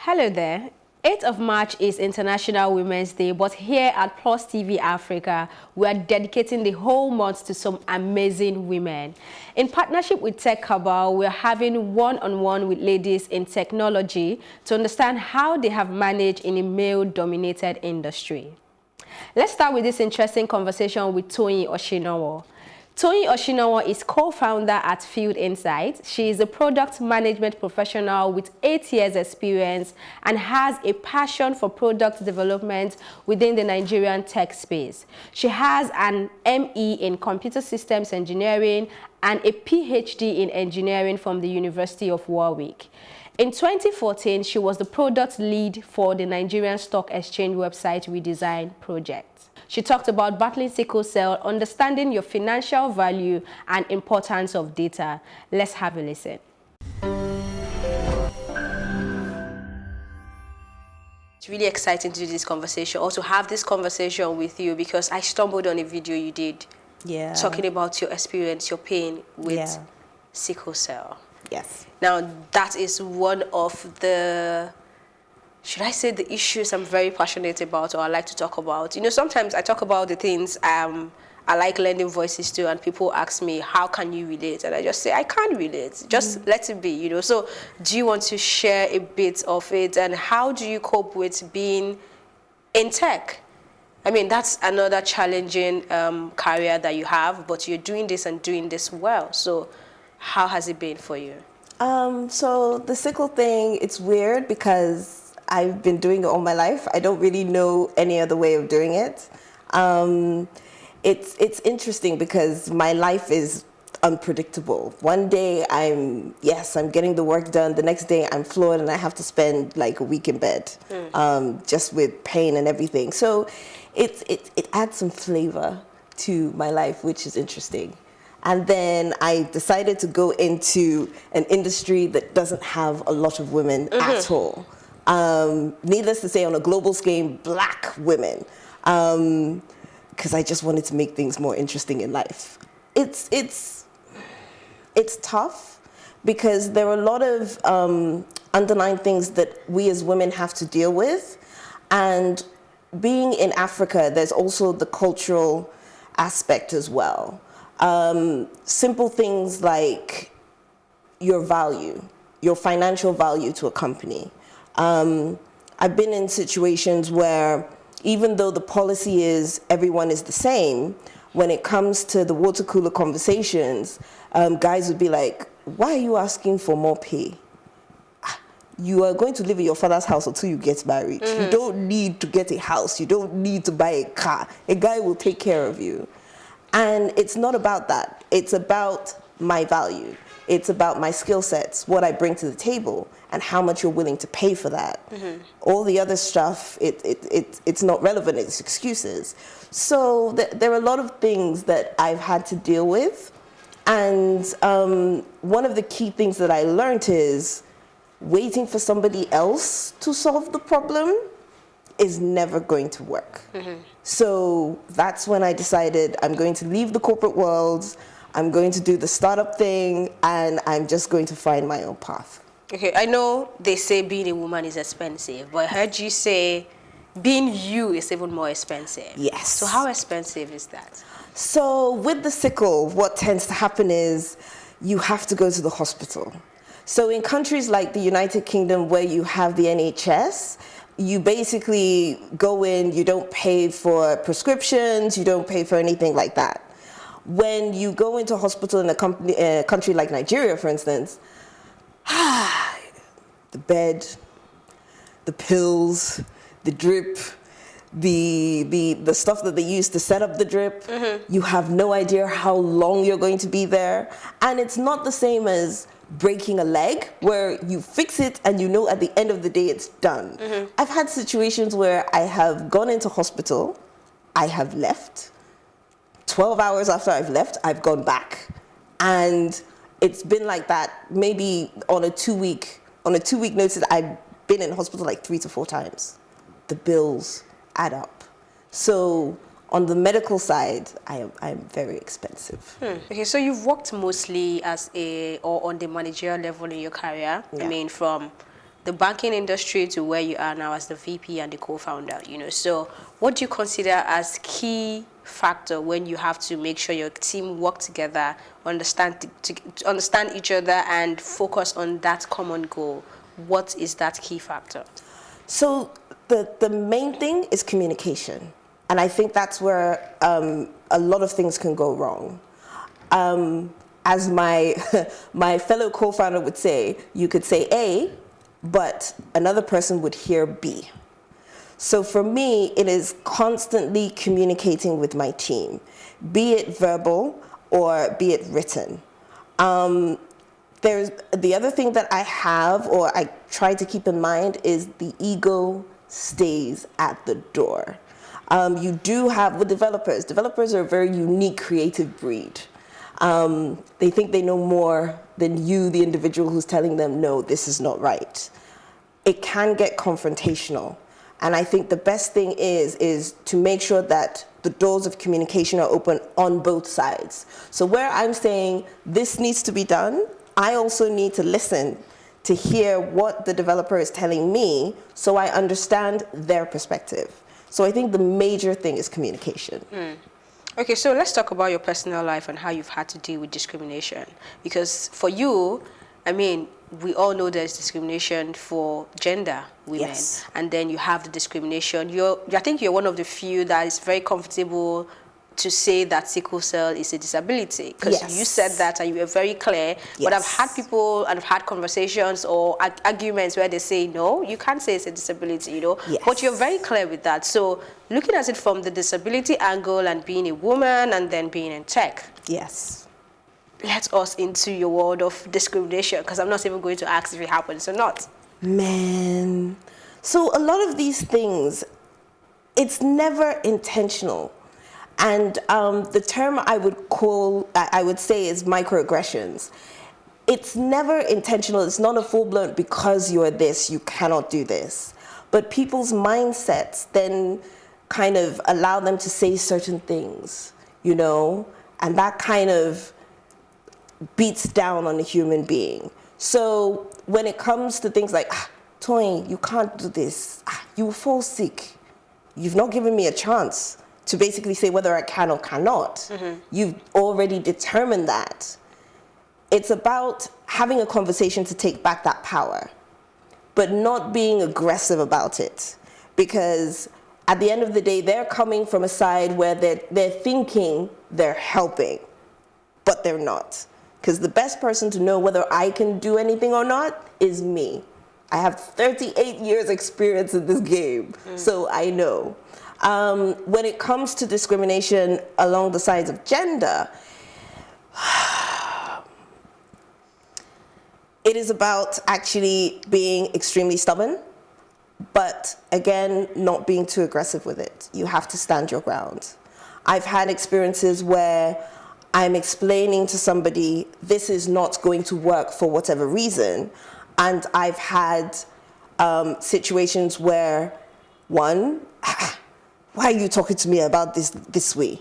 Hello there. 8th of March is International Women's Day, but here at PlusTV Africa, we are dedicating the whole month to some amazing women. In partnership with Tech Cabal, we are having one-on-one with ladies in technology to understand how they have managed in a male-dominated industry. Let's start with this interesting conversation with Toyin Oshinowo. Toyin Oshinowo is co-founder at Field Insights. She is a product management professional with 8 years experience and has a passion for product development within the Nigerian tech space. She has an ME in computer systems engineering and a PhD in engineering from the University of Warwick. In 2014, she was the product lead for the Nigerian Stock Exchange website redesign project. She talked about battling sickle cell, understanding your financial value, and importance of data. Let's have a listen. It's really exciting to do this conversation, or to have this conversation with you, because I stumbled on a video you did talking about your experience, your pain with sickle cell. Yes. Now, that is one of the, should I say, the issues I'm very passionate about, or I like to talk about. You know, sometimes I talk about the things I like lending voices to, and people ask me, how can you relate? And I just say, I can't relate. Just let it be, you know. So do you want to share a bit of it, and how do you cope with being in tech? I mean, that's another challenging career that you have, but you're doing this and doing this well. So how has it been for you? So the sickle thing, it's weird because I've been doing it all my life. I don't really know any other way of doing it. It's interesting because my life is unpredictable. One day I'm getting the work done. The next day I'm floored and I have to spend like a week in bed, just with pain and everything. So it adds some flavor to my life, which is interesting. And then I decided to go into an industry that doesn't have a lot of women at all. Needless to say, on a global scale, black women, because I just wanted to make things more interesting in life. It's tough because there are a lot of underlying things that we as women have to deal with. And being in Africa, there's also the cultural aspect as well. Simple things like your value, your financial value to a company. I've been in situations where even though the policy is everyone is the same, when it comes to the water cooler conversations, guys would be like, why are you asking for more pay? You are going to live in your father's house until you get married. You don't need to get a house. You don't need to buy a car. A guy will take care of you. And it's not about that. It's about my value. It's about my skill sets, what I bring to the table, and how much you're willing to pay for that. All the other stuff, it's not relevant. It's excuses. So there are a lot of things that I've had to deal with. And one of the key things that I learned is waiting for somebody else to solve the problem is never going to work. So that's when I decided I'm going to leave the corporate world, I'm going to do the startup thing, and I'm just going to find my own path. Okay, I know they say being a woman is expensive, but I heard you say being you is even more expensive. Yes. So how expensive is that? So with the sickle, what tends to happen is you have to go to the hospital. So in countries like the United Kingdom, where you have the NHS, you basically go in, you don't pay for prescriptions, you don't pay for anything like that. When you go into hospital in a country like Nigeria, for instance, the bed, the pills, the drip, the stuff that they use to set up the drip, you have no idea how long you're going to be there. And it's not the same as breaking a leg where you fix it and you know at the end of the day it's done. I've had situations where I have gone into hospital, I have left, 12 hours after I've left, I've gone back. And it's been like that maybe on a two-week notice. I've been in hospital like 3 to 4 times. The bills add up. So on the medical side, I'm very expensive. Okay, so you've worked mostly as or on the managerial level in your career. I mean, from the banking industry to where you are now as the VP and the co-founder, So what do you consider as key factor when you have to make sure your team work together, understand each other and focus on that common goal? What is that key factor? So the main thing is communication. And I think that's where a lot of things can go wrong. As my my fellow co-founder would say, you could say A, but another person would hear B. So for me, it is constantly communicating with my team, be it verbal or be it written. There's the other thing that I have, or I try to keep in mind, is the ego stays at the door. You do have with developers. Developers are a very unique creative breed. They think they know more than you, the individual who's telling them, no, this is not right. It can get confrontational. And I think the best thing is to make sure that the doors of communication are open on both sides. So where I'm saying this needs to be done, I also need to listen to hear what the developer is telling me so I understand their perspective. So I think the major thing is communication. Okay, so let's talk about your personal life and how you've had to deal with discrimination. Because for you, I mean, we all know there's discrimination for gender women. Yes. And then you have the discrimination. I think you're one of the few that is very comfortable to say that sickle cell is a disability, because Yes. you said that and you were very clear. But I've had people and I've had conversations or arguments where they say, no, you can't say it's a disability, Yes. But you're very clear with that. So looking at it from the disability angle and being a woman and then being in tech, Yes. let us into your world of discrimination, because I'm not even going to ask if it happens or not. Man. So a lot of these things, it's never intentional. And the term I would say is microaggressions. It's never intentional. It's not a full-blown, because you're this, you cannot do this. But people's mindsets then kind of allow them to say certain things, and that kind of beats down on a human being. So when it comes to things like, Toyin, you can't do this, you will fall sick, you've not given me a chance to basically say whether I can or cannot. Mm-hmm. You've already determined that. It's about having a conversation to take back that power, but not being aggressive about it. Because at the end of the day, they're coming from a side where they're thinking they're helping, but they're not. Because the best person to know whether I can do anything or not is me. I have 38 years experience in this game, so I know. When it comes to discrimination along the sides of gender, it is about actually being extremely stubborn, but again, not being too aggressive with it. You have to stand your ground. I've had experiences where I'm explaining to somebody, this is not going to work for whatever reason. And I've had situations where, one, why are you talking to me about this way?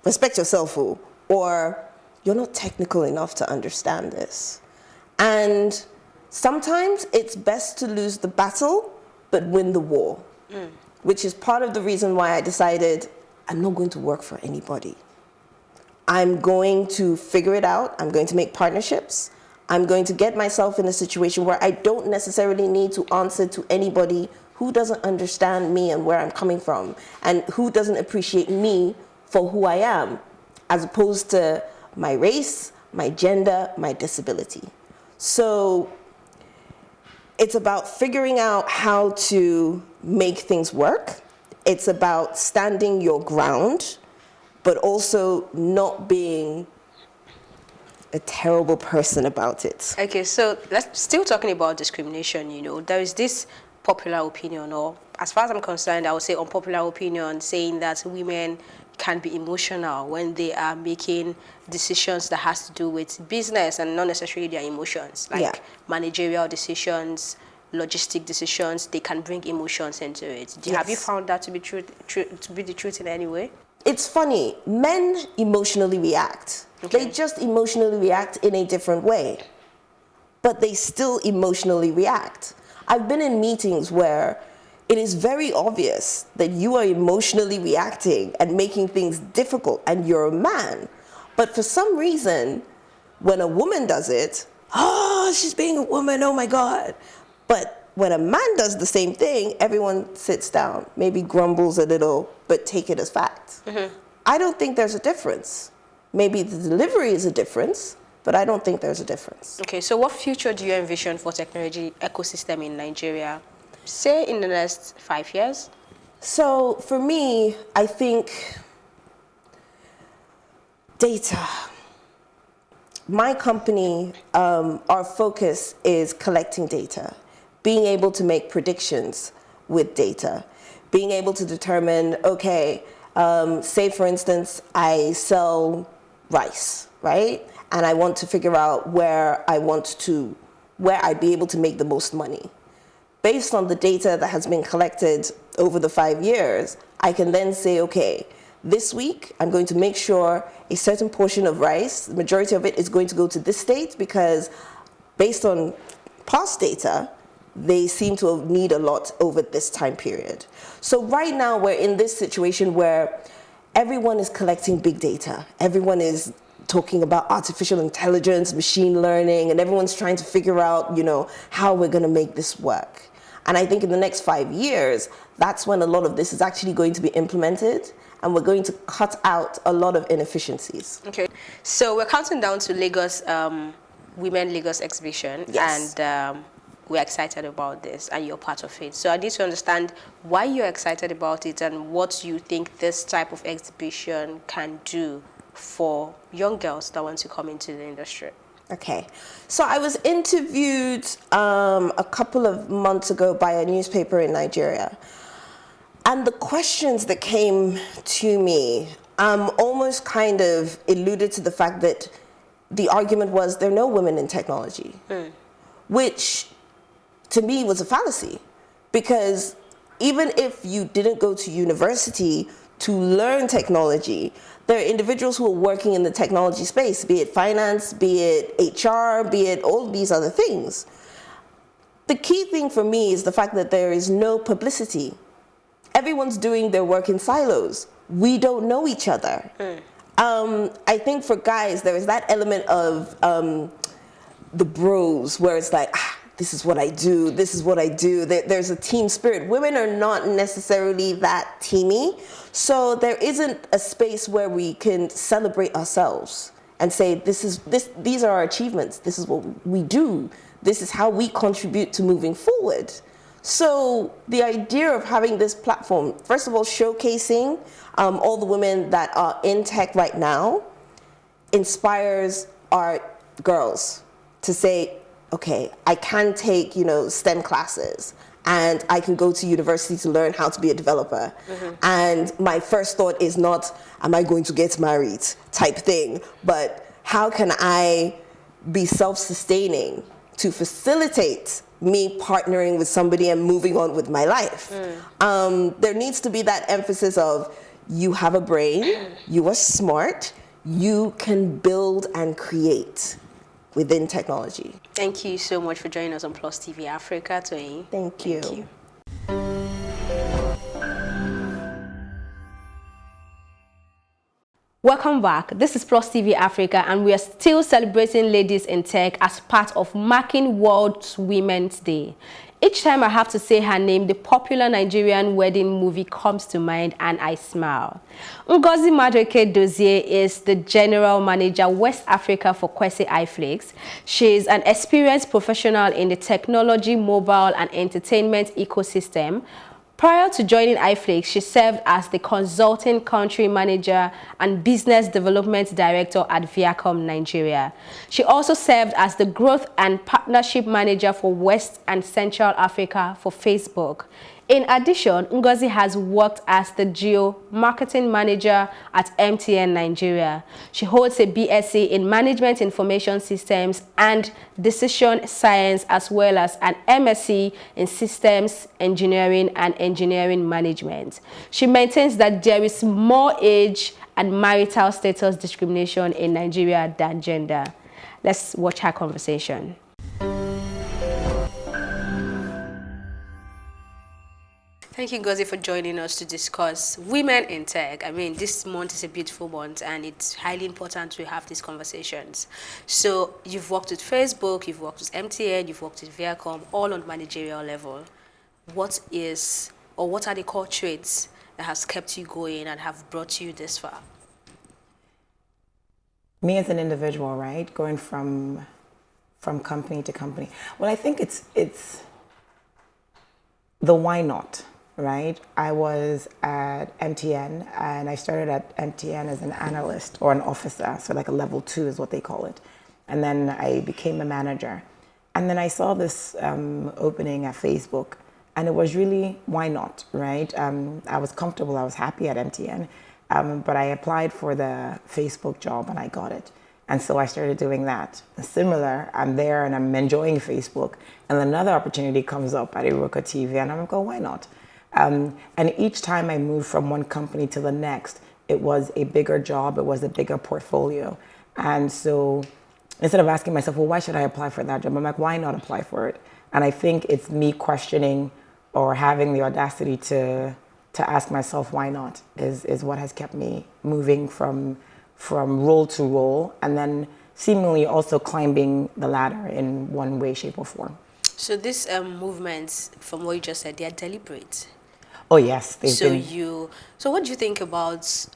Respect yourself, fool. Or you're not technical enough to understand this. And sometimes it's best to lose the battle, but win the war, which is part of the reason why I decided I'm not going to work for anybody. I'm going to figure it out. I'm going to make partnerships. I'm going to get myself in a situation where I don't necessarily need to answer to anybody who doesn't understand me and where I'm coming from, and who doesn't appreciate me for who I am, as opposed to my race, my gender, my disability. So it's about figuring out how to make things work. It's about standing your ground, but also not being a terrible person about it. Okay, so let's still talking about discrimination. There is this popular opinion, or as far as I'm concerned, I would say unpopular opinion, saying that women can be emotional when they are making decisions that has to do with business and not necessarily their emotions, like managerial decisions, logistic decisions. They can bring emotions into it. Have you found that to be to be the truth in any way? It's funny. Men emotionally react. Okay. They just emotionally react in a different way, but they still emotionally react. I've been in meetings where it is very obvious that you are emotionally reacting and making things difficult, and you're a man. But for some reason, when a woman does it, oh, she's being a woman, oh my God. But when a man does the same thing, everyone sits down, maybe grumbles a little, but take it as fact. I don't think there's a difference. Maybe the delivery is a difference, but I don't think there's a difference. Okay, so what future do you envision for technology ecosystem in Nigeria, say in the next 5 years? So for me, I think data. My company, our focus is collecting data, being able to make predictions with data, being able to determine, okay, say for instance, I sell rice, right? And I want to figure out where I'd be able to make the most money. Based on the data that has been collected over the 5 years, I can then say, okay, this week I'm going to make sure a certain portion of rice, the majority of it is going to go to this state, because based on past data, they seem to need a lot over this time period. So right now we're in this situation where everyone is collecting big data. Everyone is talking about artificial intelligence, machine learning, and everyone's trying to figure out, how we're going to make this work. And I think in the next 5 years, that's when a lot of this is actually going to be implemented, and we're going to cut out a lot of inefficiencies. Okay, so we're counting down to Lagos, Women Lagos exhibition, yes. And we're excited about this, and you're part of it. So I need to understand why you're excited about it and what you think this type of exhibition can do for young girls that want to come into the industry. Okay, so I was interviewed a couple of months ago by a newspaper in Nigeria, and the questions that came to me almost kind of alluded to the fact that the argument was there are no women in technology, which to me was a fallacy, because even if you didn't go to university to learn technology, there are individuals who are working in the technology space, be it finance, be it HR, be it all these other things. The key thing for me is the fact that there is no publicity. Everyone's doing their work in silos. We don't know each other. I think for guys, there is that element of the bros, where it's like, this is what I do, this is what I do. There's a team spirit. Women are not necessarily that teamy. So there isn't a space where we can celebrate ourselves and say, these are our achievements, this is what we do, this is how we contribute to moving forward. So the idea of having this platform, first of all, showcasing all the women that are in tech right now, inspires our girls to say, okay, I can take, STEM classes, and I can go to university to learn how to be a developer. And my first thought is not, am I going to get married type thing, but how can I be self-sustaining to facilitate me partnering with somebody and moving on with my life? There needs to be that emphasis of, you have a brain, you are smart, you can build and create within technology. Thank you so much for joining us on PlusTV Africa, Toyin. Thank you. Thank you. Welcome back. This is PlusTV Africa, and we are still celebrating ladies in tech as part of marking World Women's Day. Each time I have to say her name, the popular Nigerian wedding movie comes to mind, and I smile. Ngozi Madueke-Dozie is the General Manager, West Africa for Kwesi iFlix. She is an experienced professional in the technology, mobile, and entertainment ecosystem. Prior to joining iFlix, she served as the Consulting Country Manager and Business Development Director at Viacom Nigeria. She also served as the Growth and Partnership Manager for West and Central Africa for Facebook. In addition, Ngozi has worked as the Geo Marketing Manager at MTN Nigeria. She holds a BSc in Management Information Systems and Decision Science, as well as an MSc in Systems Engineering and Engineering Management. She maintains that there is more age and marital status discrimination in Nigeria than gender. Let's watch her conversation. Thank you, Ngozi, for joining us to discuss women in tech. I mean, this month is a beautiful month, and it's highly important to have these conversations. So you've worked with Facebook, you've worked with MTN, you've worked with Viacom, all on managerial level. What is, or what are the core traits that has kept you going and have brought you this far? Me as an individual, right, going from company to company. Well, I think it's the why not, right? I was at MTN, and I started at MTN as an analyst or an officer, so like a level 2 is what they call it. And then I became a manager. And then I saw this opening at Facebook, and it was really, why not, right? I was comfortable, I was happy at MTN, but I applied for the Facebook job and I got it. And so I started doing that. Similar, I'm there and I'm enjoying Facebook, and another opportunity comes up at Iroka TV, and I'm like, oh, why not? And each time I moved from one company to the next, it was a bigger job, it was a bigger portfolio. And so instead of asking myself, well, why should I apply for that job? I'm like, why not apply for it? And I think it's me questioning or having the audacity to ask myself, why not, is what has kept me moving from role to role, and then seemingly also climbing the ladder in one way, shape, or form. So these movements, from what you just said, they are deliberate. Oh yes, So what do you think about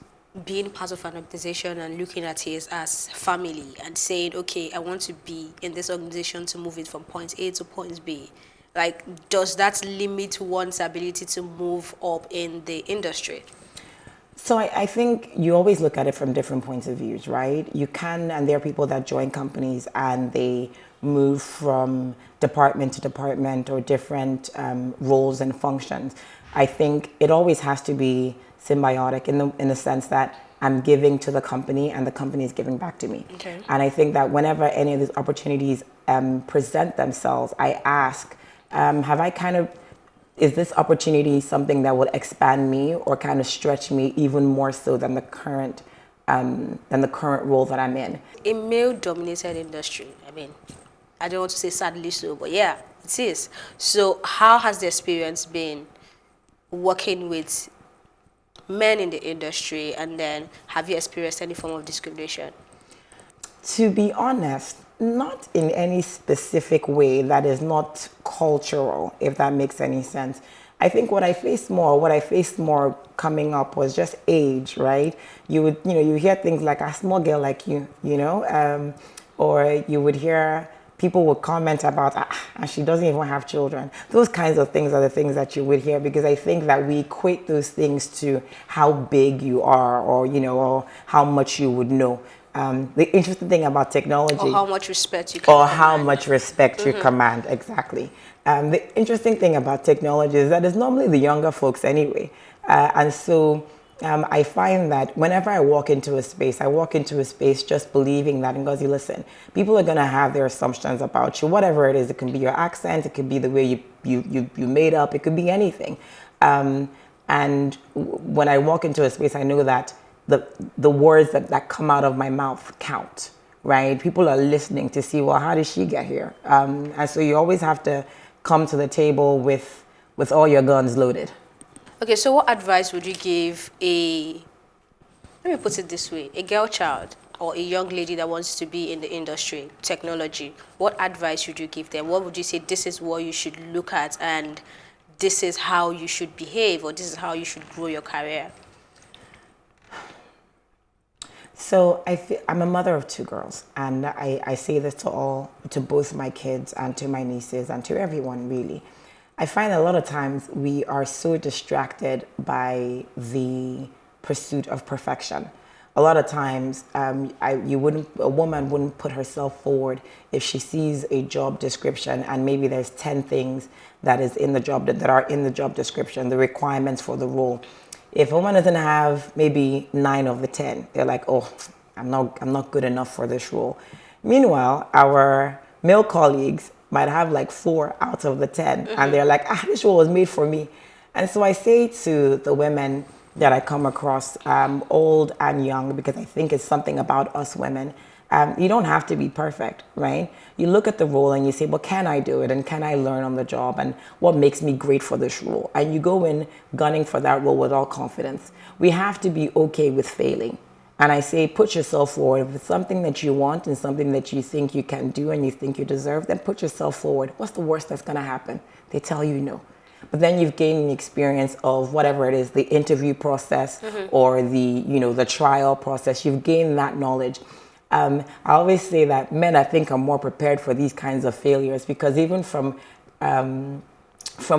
being part of an organization and looking at it as family and saying, okay, I want to be in this organization to move it from point A to point B? Like, does that limit one's ability to move up in the industry? So I think you always look at it from different points of views, right? You can, and there are people that join companies and they move from department to department or different roles and functions. I think it always has to be symbiotic in the sense that I'm giving to the company and the company is giving back to me. Okay. And I think that whenever any of these opportunities present themselves, I ask, is this opportunity something that would expand me or kind of stretch me even more so than the current role that I'm in? A male-dominated industry, I mean, I don't want to say sadly so, but yeah, it is. So how has the experience been working with men in the industry, and then have you experienced any form of discrimination? To be honest, not in any specific way that is not cultural, if that makes any sense. I think what I faced more coming up was just age, right? You hear things like a small girl like you, or you would hear people would comment about, and she doesn't even have children. Those kinds of things are the things that you would hear, because I think that we equate those things to how big you are, or how much you would know. The interesting thing about technology, or how much respect you can command. How much respect you command, exactly. The interesting thing about technology is that it's normally the younger folks anyway, and so I find that whenever I walk into a space just believing that, Ngozi, listen, people are going to have their assumptions about you, whatever it is. It can be your accent, it could be the way you made up, it could be anything. And when I walk into a space, I know that the words that come out of my mouth count, right? People are listening to see, well, how did she get here? And so you always have to come to the table with all your guns loaded. Okay, so what advice would you give let me put it this way, a girl child or a young lady that wants to be in the industry, technology? What advice would you give them? What would you say, this is what you should look at, and this is how you should behave, or this is how you should grow your career? So I'm a mother of 2 girls, and I say this to both my kids and to my nieces and to everyone really. I find a lot of times we are so distracted by the pursuit of perfection. A lot of times, a woman wouldn't put herself forward if she sees a job description and maybe there's 10 things that are in the job description, the requirements for the role. If a woman doesn't have maybe 9 of the 10, they're like, oh, I'm not good enough for this role. Meanwhile, our male colleagues might have like 4 out of the 10, and they're like, this role was made for me. And so I say to the women that I come across, old and young, because I think it's something about us women, You don't have to be perfect, right? You look at the role and you say, well, can I do it? And can I learn on the job? And what makes me great for this role? And you go in gunning for that role with all confidence. We have to be okay with failing. And I say, put yourself forward. If it's something that you want and something that you think you can do and you think you deserve, then put yourself forward. What's the worst that's going to happen? They tell you no. But then you've gained the experience of whatever it is, the interview process or the trial process. You've gained that knowledge. I always say that men, I think, are more prepared for these kinds of failures, because even from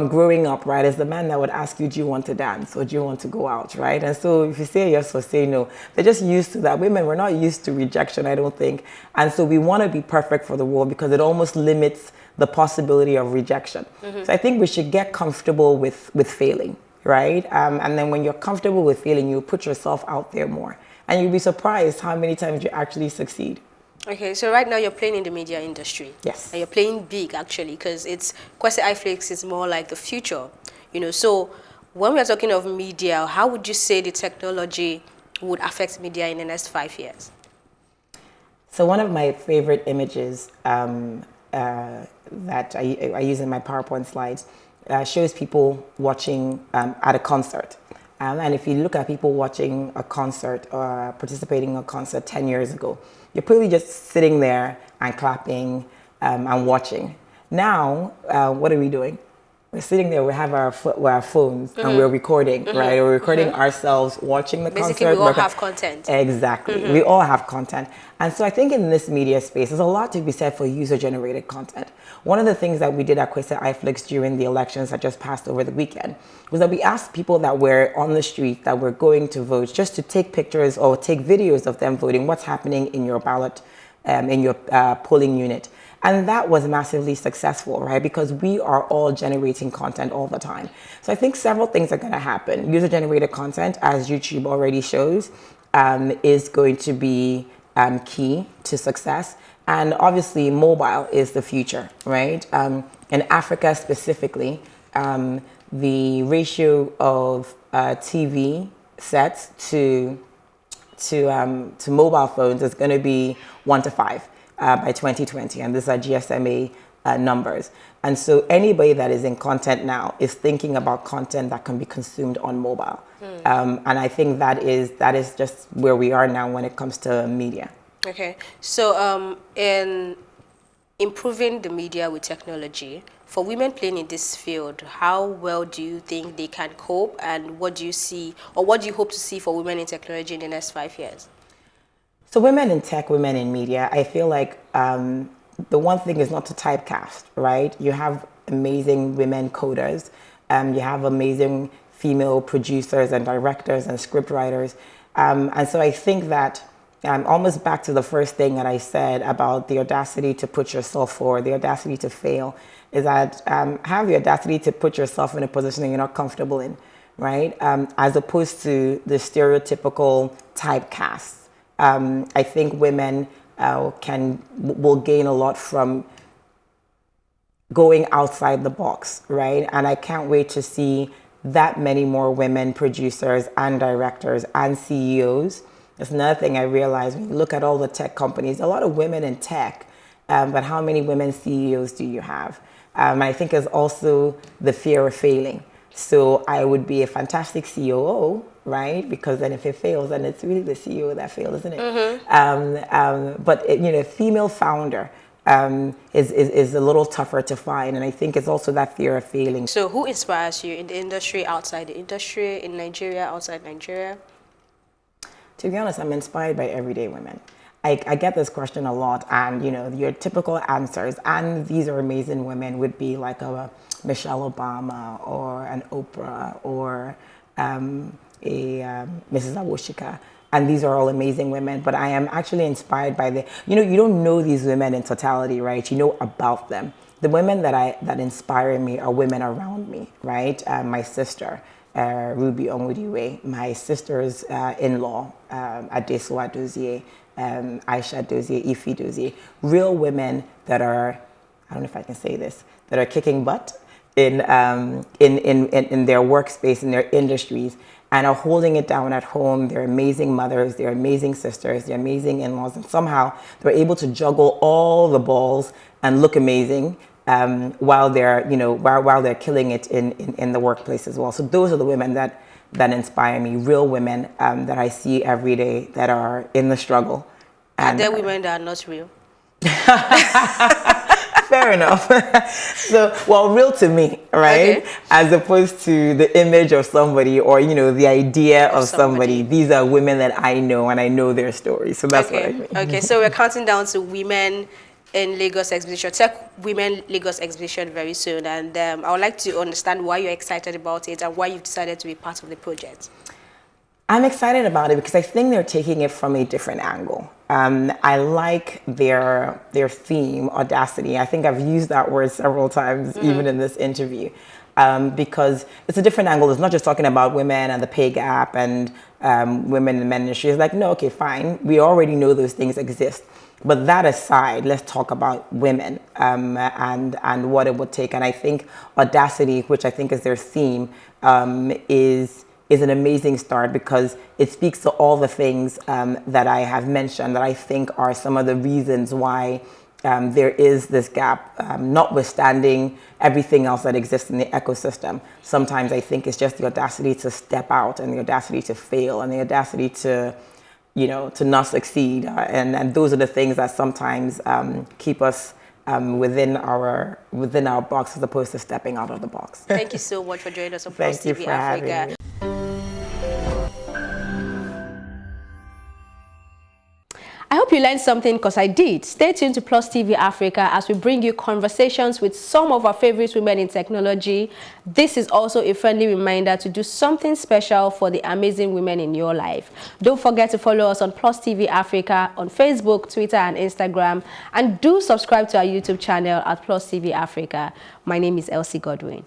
growing up, right, as the man that would ask you, do you want to dance or do you want to go out, right? And so if you say yes or say no, they're just used to that. Women, we're not used to rejection, I don't think. And so we want to be perfect for the role because it almost limits the possibility of rejection. So I think we should get comfortable with failing, right? And then when you're comfortable with failing, you put yourself out there more. And you'll be surprised how many times you actually succeed. Okay, so right now you're playing in the media industry. Yes. And you're playing big, actually, because Kwesi iFlix is more like the future. So when we're talking of media, how would you say the technology would affect media in the next 5 years? So one of my favorite images that I use in my PowerPoint slides shows people watching at a concert. And if you look at people watching a concert or participating in a concert 10 years ago, you're probably just sitting there and clapping and watching. Now, what are we doing? We're sitting there, we have our phones and we're recording, right? We're recording ourselves watching the concert. Basically, we all have content. Exactly. We all have content. And so I think in this media space, there's a lot to be said for user-generated content. One of the things that we did at Kwesi iFlix during the elections that just passed over the weekend was that we asked people that were on the street, that were going to vote, just to take pictures or take videos of them voting, what's happening in your ballot, in your polling unit. And that was massively successful, right? Because we are all generating content all the time. So I think several things are going to happen. User-generated content, as YouTube already shows, is going to be key to success. And obviously, mobile is the future, right? In Africa specifically, the ratio of TV sets to mobile phones is going to be 1 to 5. By 2020, and these are GSMA numbers. And so anybody that is in content now is thinking about content that can be consumed on mobile. And I think that is just where we are now when it comes to media. Okay, so in improving the media with technology, for women playing in this field, how well do you think they can cope, and what do you see, or what do you hope to see for women in technology in the next 5 years? So women in tech, women in media, I feel like the one thing is not to typecast, right? You have amazing women coders, you have amazing female producers and directors and scriptwriters. And so I think that almost back to the first thing that I said about the audacity to put yourself forward, the audacity to fail, is that have the audacity to put yourself in a position that you're not comfortable in, right? As opposed to the stereotypical typecasts. I think women will gain a lot from going outside the box, right? And I can't wait to see that many more women producers and directors and CEOs. That's another thing I realized when you look at all the tech companies, a lot of women in tech, but how many women CEOs do you have? I think there's also the fear of failing. So I would be a fantastic COO, right? Because then if it fails, then it's really the CEO that failed, isn't it? But female founder is a little tougher to find, and I think it's also that fear of failing. So who inspires you in the industry, outside the industry, in Nigeria, outside Nigeria? To be honest, I'm inspired by everyday women. I get this question a lot, and your typical answers, and these are amazing women, would be like a Michelle Obama or an Oprah or a Mrs. Awoshika. And these are all amazing women, but I am actually inspired by you don't know these women in totality, right? You know about them. The women that inspire me are women around me, right? My sister, Ruby Onwudiwe, my sister's in-law, Adesowa Dozie, Aisha Dozie, Ife Dozie, real women that are, I don't know if I can say this, that are kicking butt in their workspace, in their industries. and are holding it down at home. They're amazing mothers, they're amazing sisters, they're amazing in-laws, and somehow they're able to juggle all the balls and look amazing while they're, while they're killing it in the workplace as well. So those are the women that inspire me, real women that I see every day that are in the struggle. And are there women that are not real? Fair enough. So, well, real to me, right? Okay. As opposed to the image of somebody or, the idea of somebody. These are women that I know and I know their stories. So that's what I mean. Okay, so we're counting down to Women in Lagos Exhibition, Tech Women Lagos Exhibition very soon. And I would like to understand why you're excited about it and why you've decided to be part of the project. I'm excited about it because I think they're taking it from a different angle. I like their theme, Audacity. I think I've used that word several times, even in this interview, because it's a different angle. It's not just talking about women and the pay gap and women in men industry. It's like, no, okay, fine. We already know those things exist. But that aside, let's talk about women and what it would take. And I think Audacity, which I think is their theme, is an amazing start because it speaks to all the things that I have mentioned that I think are some of the reasons why there is this gap, notwithstanding everything else that exists in the ecosystem. Sometimes I think it's just the audacity to step out and the audacity to fail and the audacity to not succeed. And those are the things that sometimes keep us within our box as opposed to stepping out of the box. Thank you so much for joining us on PlusTV Africa. I hope you learned something because I did. Stay tuned to PlusTV Africa as we bring you conversations with some of our favorite women in technology. This is also a friendly reminder to do something special for the amazing women in your life. Don't forget to follow us on PlusTV Africa on Facebook, Twitter, and Instagram. And do subscribe to our YouTube channel at PlusTV Africa. My name is Elsie Godwin.